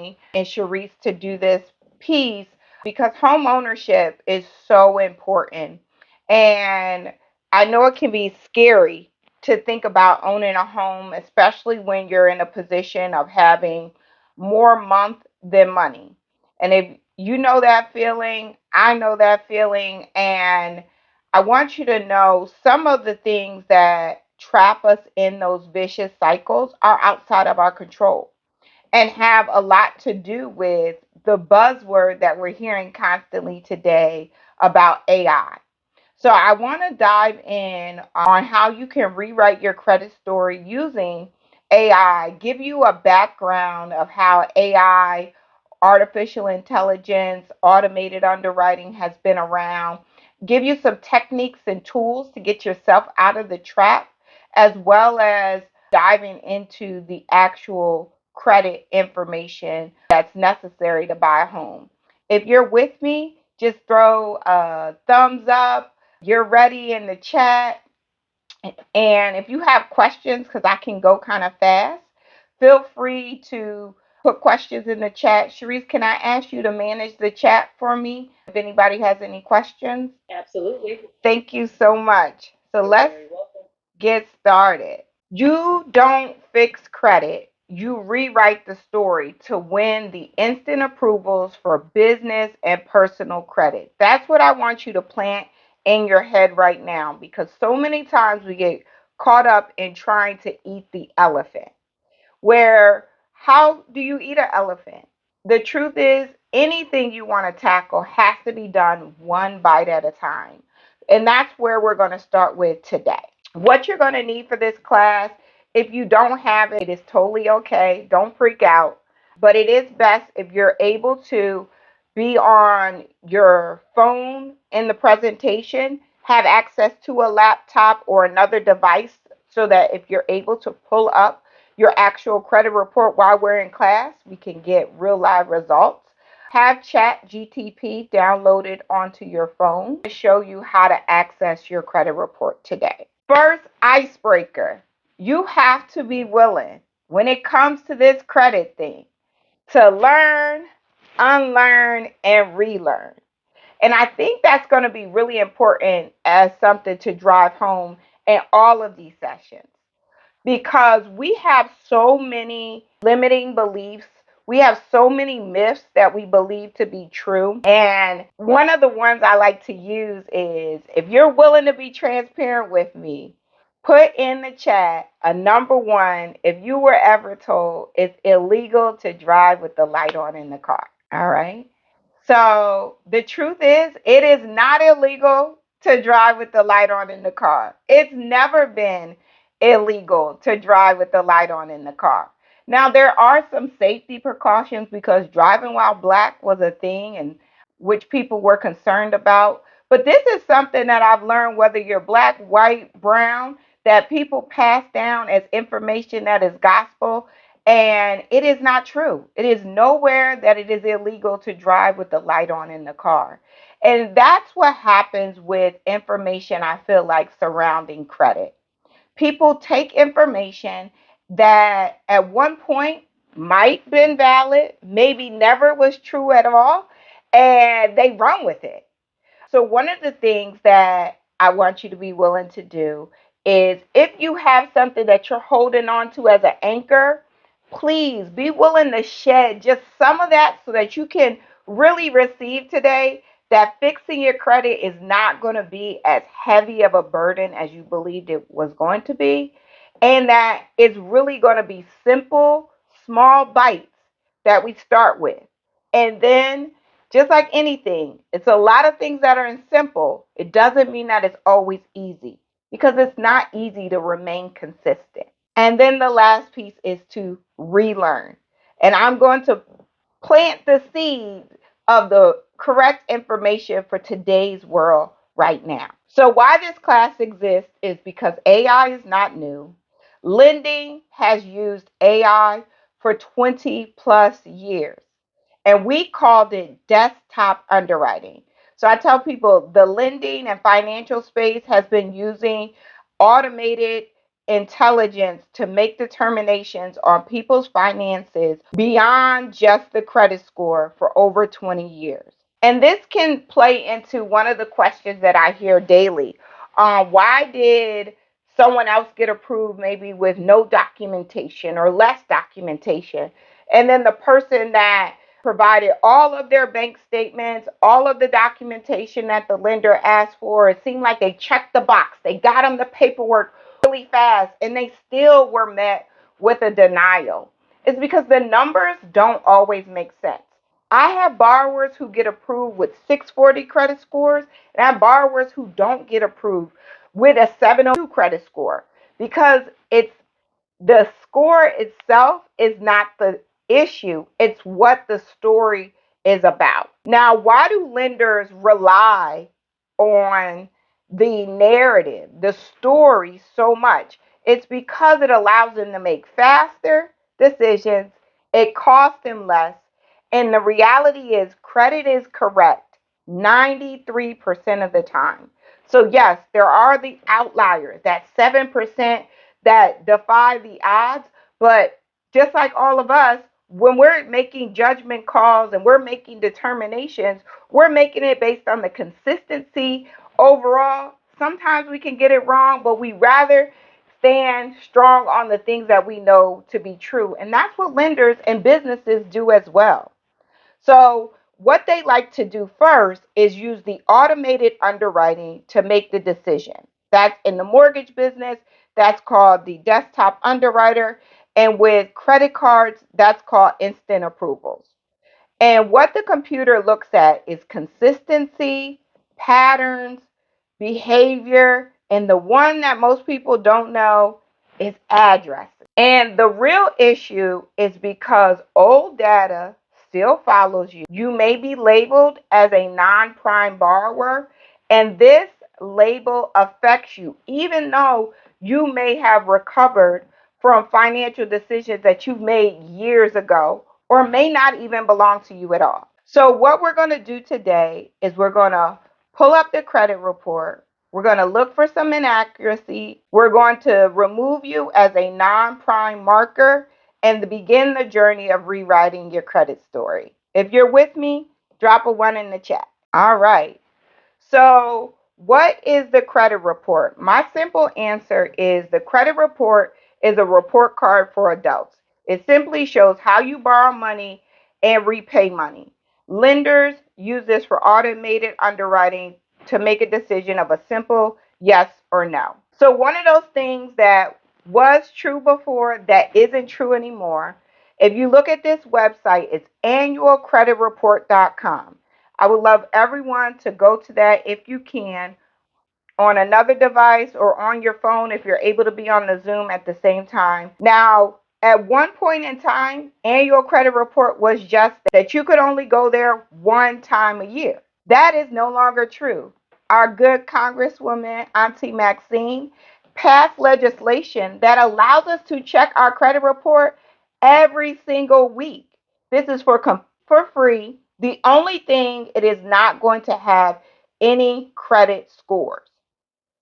me and Sharice to do this piece because home ownership is so important. And I know it can be scary to think about owning a home, especially when you're in a position of having more month than money. And if you know that feeling, I know that feeling. And I want you to know some of the things that trap us in those vicious cycles are outside of our control and have a lot to do with the buzzword that we're hearing constantly today about AI. So I want to dive in on how you can rewrite your credit story using AI, give you a background of how AI, artificial intelligence, automated underwriting has been around, give you some techniques and tools to get yourself out of the trap, as well as diving into the actual credit information that's necessary to buy a home. If you're with me, just throw a thumbs up. You're ready in the chat. And if you have questions, because I can go kind of fast, feel free to put questions in the chat. Sharice, can I ask you to manage the chat for me if anybody has any questions? Absolutely. Thank you so much. So You're let's very welcome. get started. You don't fix credit. You rewrite the story to win the instant approvals for business and personal credit. That's what I want you to plant in your head right now because so many times we get caught up in trying to eat the elephant. Where, how do you eat an elephant? The truth is, anything you want to tackle has to be done one bite at a time. And that's where we're going to start with today. What you're going to need for this class, if you don't have it, is totally okay. Don't freak out. But it is best if you're able to be on your phone in the presentation, have access to a laptop or another device so that if you're able to pull up your actual credit report while we're in class, we can get real live results. Have Chat GTP downloaded onto your phone to show you how to access your credit report today. First icebreaker, you have to be willing when it comes to this credit thing to learn, unlearn, and relearn. And I think that's going to be really important as something to drive home in all of these sessions because we have so many limiting beliefs. We have so many myths that we believe to be true. And one of the ones I like to use is if you're willing to be transparent with me, put in the chat a number one if you were ever told it's illegal to drive with the light on in the car. All right. So the truth is, it is not illegal to drive with the light on in the car. It's never been illegal to drive with the light on in the car. Now, there are some safety precautions because driving while black was a thing and which people were concerned about. But this is something that I've learned whether you're black, white, brown, that people pass down as information that is gospel and it is not true. It is nowhere that it is illegal to drive with the light on in the car. And that's what happens with information, I feel like, surrounding credit. People take information that at one point might been valid, maybe never was true at all, and they run with it. So one of the things that I want you to be willing to do is if you have something that you're holding on to as an anchor, please be willing to shed just some of that so that you can really receive today that fixing your credit is not going to be as heavy of a burden as you believed it was going to be, and that it's really going to be simple, small bites that we start with. And then just like anything, it's a lot of things that are in simple. It doesn't mean that it's always easy because it's not easy to remain consistent. And then the last piece is to relearn. And I'm going to plant the seeds of the correct information for today's world right now. So, why this class exists is because AI is not new. Lending has used AI for 20 plus years, and we called it desktop underwriting. So, I tell people the lending and financial space has been using automated intelligence to make determinations on people's finances beyond just the credit score for over 20 years. And this can play into one of the questions that I hear daily. Why did someone else get approved maybe with no documentation or less documentation? And then the person that provided all of their bank statements, all of the documentation that the lender asked for, it seemed like they checked the box. They got them the paperwork really fast and they still were met with a denial. It's because the numbers don't always make sense. I have borrowers who get approved with 640 credit scores, and I have borrowers who don't get approved with a 702 credit score because it's the score itself is not the issue, it's what the story is about. Now, why do lenders rely on the narrative, the story so much? It's because it allows them to make faster decisions, it costs them less, and the reality is credit is correct 93% of the time. So, yes, there are the outliers, that 7% that defy the odds. But just like all of us, when we're making judgment calls and we're making determinations, we're making it based on the consistency overall. Sometimes we can get it wrong, but we rather stand strong on the things that we know to be true. And that's what lenders and businesses do as well. So, what they like to do first is use the automated underwriting to make the decision. That's in the mortgage business, that's called the desktop underwriter. And with credit cards, that's called instant approvals. And what the computer looks at is consistency, patterns, behavior, and the one that most people don't know is addresses. And the real issue is because old data still follows you. You may be labeled as a non prime borrower, and this label affects you, even though you may have recovered from financial decisions that you've made years ago or may not even belong to you at all. So, what we're going to do today is we're going to pull up the credit report. We're going to look for some inaccuracy. We're going to remove you as a non prime marker and begin the journey of rewriting your credit story. If you're with me, drop a one in the chat. All right. So, what is the credit report? My simple answer is the credit report is a report card for adults. It simply shows how you borrow money and repay money. Lenders use this for automated underwriting to make a decision of a simple yes or no. So, one of those things that was true before that isn't true anymore. If you look at this website, it's annualcreditreport.com. I would love everyone to go to that if you can on another device or on your phone if you're able to be on the Zoom at the same time. Now, at one point in time, annual credit report was just that you could only go there one time a year. That is no longer true. Our good Congresswoman, Auntie Maxine, passed legislation that allows us to check our credit report every single week. This is for free. The only thing it is not going to have any credit scores.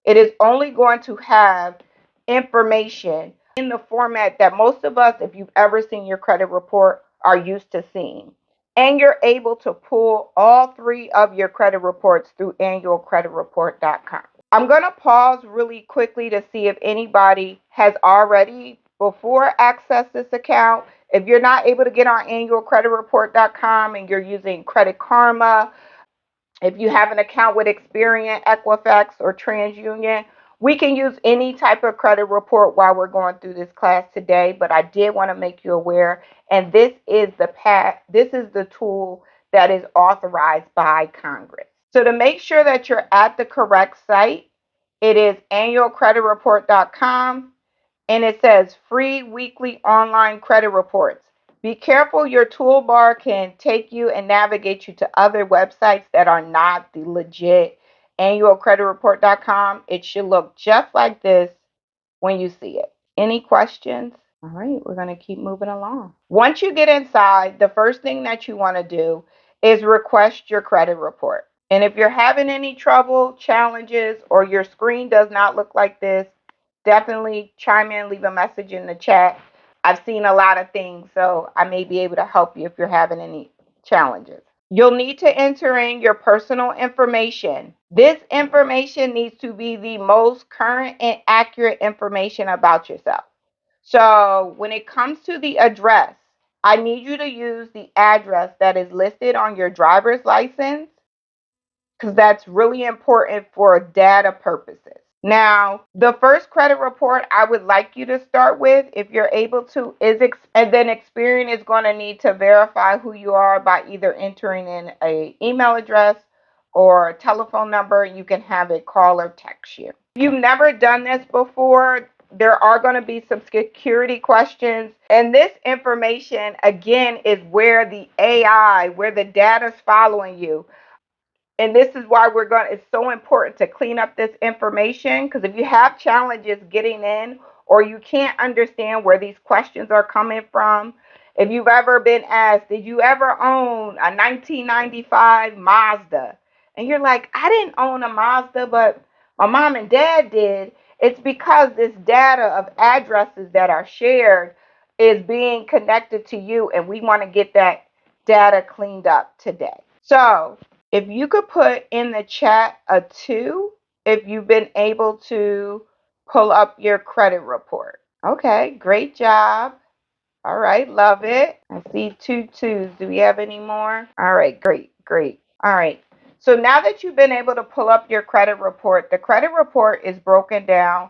It is only going to have information in the format that most of us, if you've ever seen your credit report, are used to seeing. And you're able to pull all three of your credit reports through annualcreditreport.com. I'm going to pause really quickly to see if anybody has already before accessed this account. If you're not able to get on annualcreditreport.com and you're using Credit Karma, if you have an account with Experian, Equifax, or TransUnion, we can use any type of credit report while we're going through this class today, but I did want to make you aware, and this is the tool that is authorized by Congress. So to make sure that you're at the correct site, it is annualcreditreport.com, and it says free weekly online credit reports. Be careful, your toolbar can take you and navigate you to other websites that are not the legit annualcreditreport.com. It should look just like this when you see it. Any questions? All right, we're going to keep moving along. Once you get inside, the first thing that you want to do is request your credit report. And if you're having any trouble, challenges, or your screen does not look like this, definitely chime in, leave a message in the chat. I've seen a lot of things, so I may be able to help you if you're having any challenges. You'll need to enter in your personal information. This information needs to be the most current and accurate information about yourself. So when it comes to the address, I need you to use the address that is listed on your driver's license because that's really important for data purposes. Now, the first credit report I would like you to start with, if you're able to, is and then Experian is going to need to verify who you are by either entering in a email address or a telephone number. You can have it call or text you. If you've never done this before, there are going to be some security questions. And this information, again, is where the AI, where the data is following you. And this is why it's so important to clean up this information, because if you have challenges getting in or you can't understand where these questions are coming from, if you've ever been asked, did you ever own a 1995 Mazda? And you're like, I didn't own a Mazda, but my mom and dad did. It's because this data of addresses that are shared is being connected to you, and we want to get that data cleaned up today. So, if you could put in the chat a 2 if you've been able to pull up your credit report. Okay, great job. All right, love it. I see 2 2s. Do we have any more? All right, great, great. All right. So now that you've been able to pull up your credit report, the credit report is broken down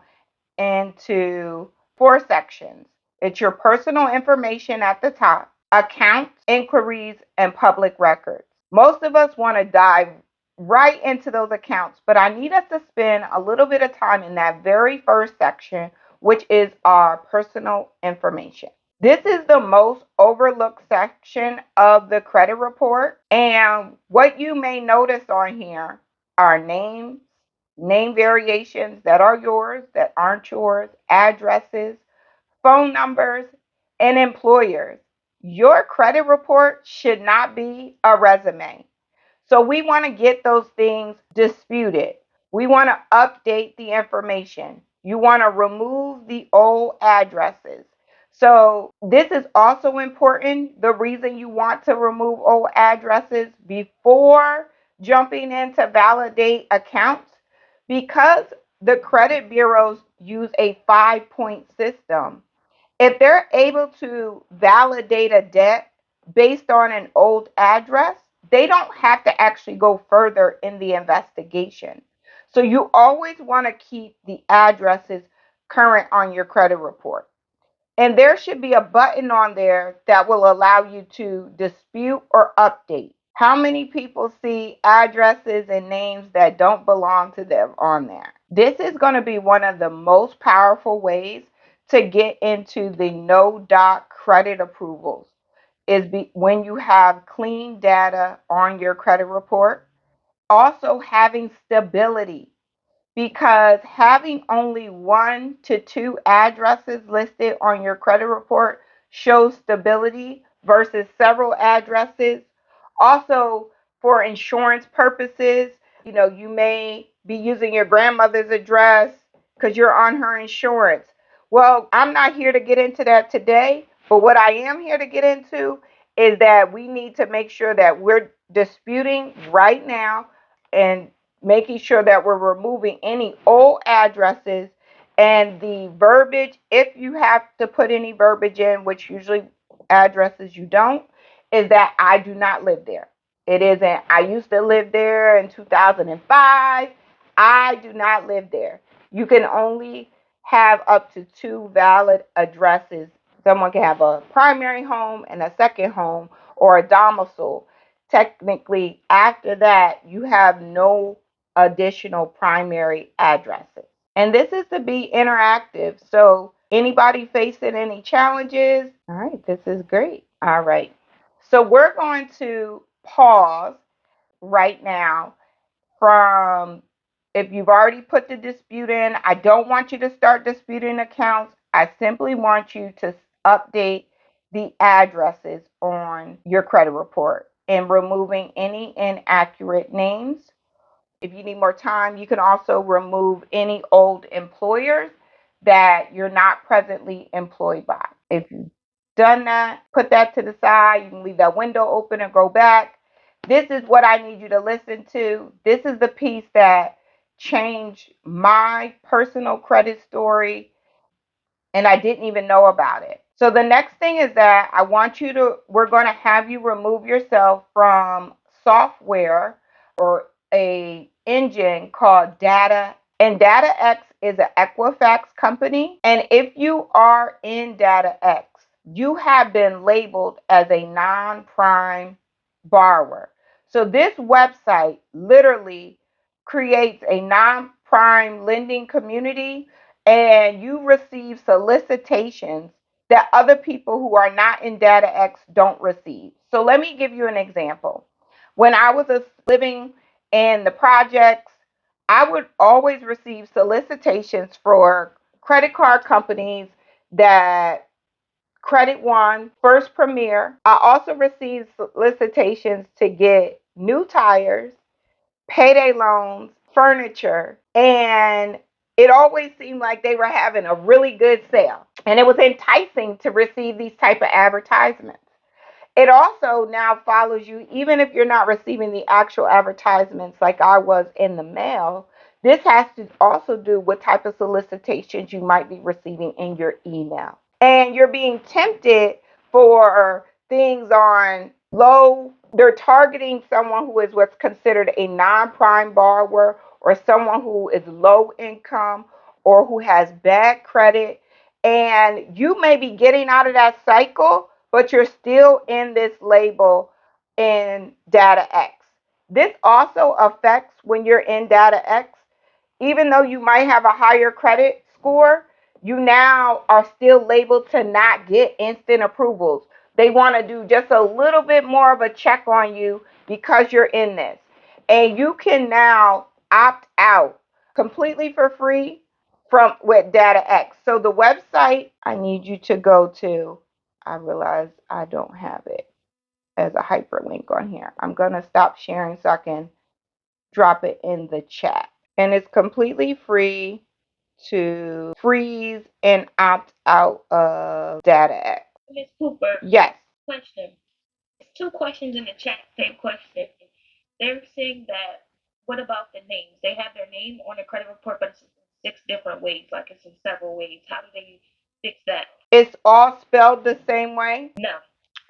into 4 sections. It's your personal information at the top, accounts, inquiries, and public records. Most of us want to dive right into those accounts, but I need us to spend a little bit of time in that very first section, which is our personal information. This is the most overlooked section of the credit report. And what you may notice on here are names, name variations that are yours, that aren't yours, addresses, phone numbers, and employers. Your credit report should not be a resume. So we want to get those things disputed. We want to update the information. You want to remove the old addresses. So this is also important. The reason you want to remove old addresses before jumping in to validate accounts, because the credit bureaus use a 5-point system. If they're able to validate a debt based on an old address, they don't have to actually go further in the investigation. So you always want to keep the addresses current on your credit report. And there should be a button on there that will allow you to dispute or update. How many people see addresses and names that don't belong to them on there? This is going to be one of the most powerful ways to get into the no doc credit approvals when you have clean data on your credit report. Also having stability, because having only 1 to 2 addresses listed on your credit report shows stability versus several addresses. Also, for insurance purposes, you may be using your grandmother's address because you're on her insurance. Well, I'm not here to get into that today, but what I am here to get into is that we need to make sure that we're disputing right now and making sure that we're removing any old addresses, and the verbiage, if you have to put any verbiage in, which usually addresses you don't, is that I do not live there. It isn't, I used to live there in 2005. I do not live there. You can only have up to 2 valid addresses. Someone can have a primary home and a second home, or a domicile. Technically, after that, you have no additional primary addresses. And this is to be interactive. So anybody facing any challenges? All right, this is great. All right. So we're going to pause right now from, if you've already put the dispute in, I don't want you to start disputing accounts. I simply want you to update the addresses on your credit report and removing any inaccurate names. If you need more time, you can also remove any old employers that you're not presently employed by. If you've done that, put that to the side. You can leave that window open and go back. This is what I need you to listen to. This is the piece that changed my personal credit story, and I didn't even know about it. So the next thing is that we're going to have you remove yourself from software or a engine called Data. And DataX is an Equifax company. And if you are in DataX, you have been labeled as a non-prime borrower. So this website literally creates a non-prime lending community, and you receive solicitations that other people who are not in DataX don't receive. So let me give you an example. When I was living in the projects, I would always receive solicitations for credit card companies that Credit One, First Premier. I also received solicitations to get new tires, payday loans, furniture, and it always seemed like they were having a really good sale. And it was enticing to receive these type of advertisements. It also now follows you, even if you're not receiving the actual advertisements like I was in the mail. This has to also do what type of solicitations you might be receiving in your email. And you're being tempted for things on they're targeting someone who is what's considered a non-prime borrower, or someone who is low income, or who has bad credit. And you may be getting out of that cycle, but you're still in this label in DataX. This also affects when you're in DataX. Even though you might have a higher credit score, you now are still labeled to not get instant approvals. They want to do just a little bit more of a check on you because you're in this. And you can now opt out completely for free from with DataX. So the website I need you to go to, I realize I don't have it as a hyperlink on here. I'm going to stop sharing so I can drop it in the chat. And it's completely free to freeze and opt out of DataX. Miss Cooper, Yes. question. It's two questions in the chat, same question. They're saying that what about the names? They have their name on the credit report, but it's in six different ways, like it's in several ways. How do they fix that? It's all spelled the same way? No.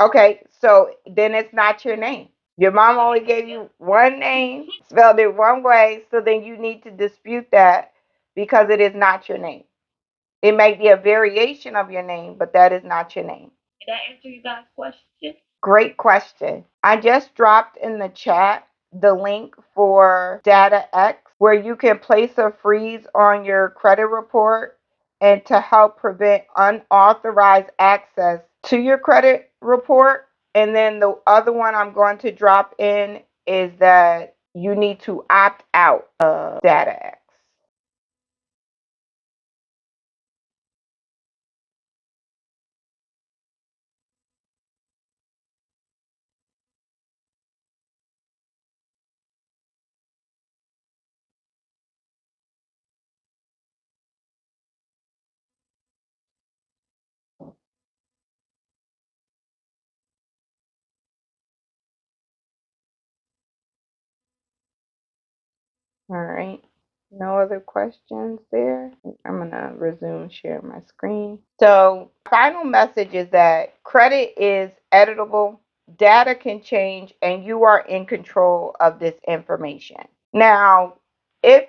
Okay, so then it's not your name. Your mom only gave you one name, spelled it one way, so then you need to dispute that because it is not your name. It may be a variation of your name, but that is not your name. Did that answer you guys' question? Great question. I just dropped in the chat the link for DataX, where you can place a freeze on your credit report and to help prevent unauthorized access to your credit report. And then the other one I'm going to drop in is that you need to opt out of DataX. All right. No other questions there? I'm going to resume share my screen. So, final message is that credit is editable, data can change, and you are in control of this information. Now, if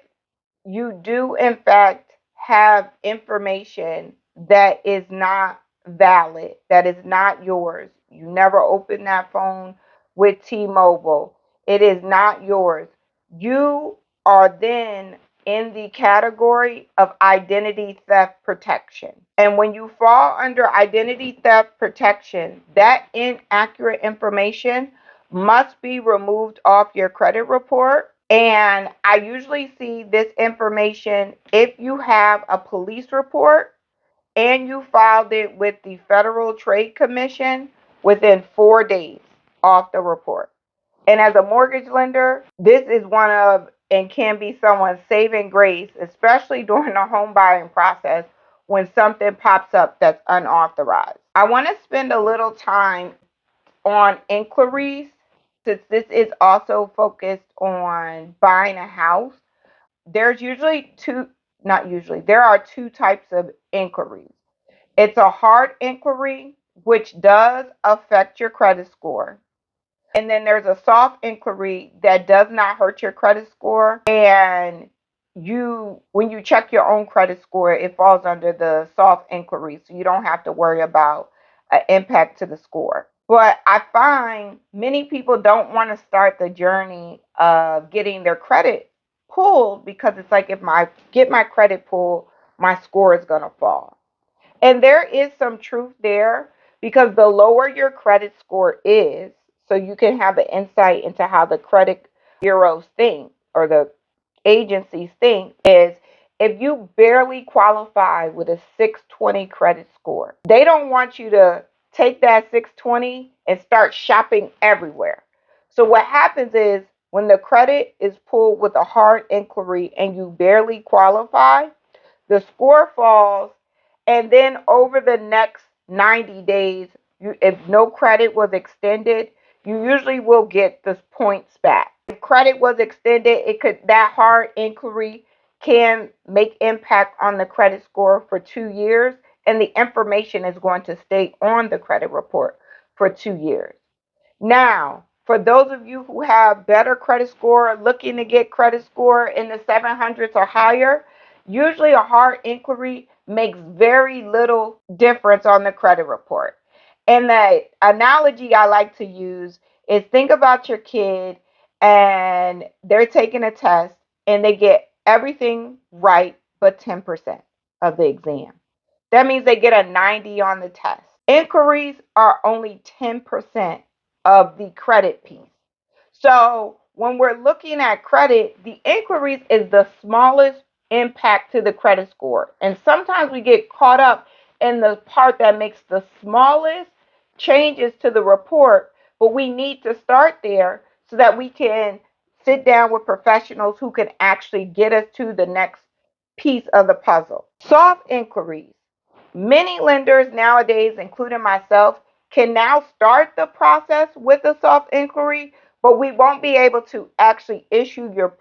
you do in fact have information that is not valid, that is not yours, you never opened that phone with T-Mobile, it is not yours, you are then in the category of identity theft protection. And when you fall under identity theft protection, that inaccurate information must be removed off your credit report. And I usually see this information if you have a police report and you filed it with the Federal Trade Commission within 4 days off the report. And as a mortgage lender, this is one of and can be someone's saving grace, especially during the home buying process when something pops up that's unauthorized. I want to spend a little time on inquiries since this is also focused on buying a house. There's usually two, not usually, there are two types of inquiries. It's a hard inquiry, which does affect your credit score. And then there's a soft inquiry that does not hurt your credit score. And when you check your own credit score, it falls under the soft inquiry. So you don't have to worry about an impact to the score. But I find many people don't want to start the journey of getting their credit pulled because it's like if I get my credit pulled, my score is going to fall. And there is some truth there because the lower your credit score is, so you can have an insight into how the credit bureaus think or the agencies think, is if you barely qualify with a 620 credit score, they don't want you to take that 620 and start shopping everywhere. So what happens is when the credit is pulled with a hard inquiry and you barely qualify, the score falls, and then over the next 90 days, if no credit was extended, you usually will get the points back. If credit was extended, it could that hard inquiry can make impact on the credit score for 2 years, and the information is going to stay on the credit report for 2 years. Now, for those of you who have better credit score, looking to get credit score in the 700s or higher, usually a hard inquiry makes very little difference on the credit report. And the analogy I like to use is think about your kid and they're taking a test and they get everything right but 10% of the exam. That means they get a 90 on the test. Inquiries are only 10% of the credit piece. So when we're looking at credit, the inquiries is the smallest impact to the credit score. And sometimes we get caught up in the part that makes the smallest changes to the report, but we need to start there so that we can sit down with professionals who can actually get us to the next piece of the puzzle. Soft inquiries. Many lenders nowadays, including myself, can now start the process with a soft inquiry, but we won't be able to actually issue your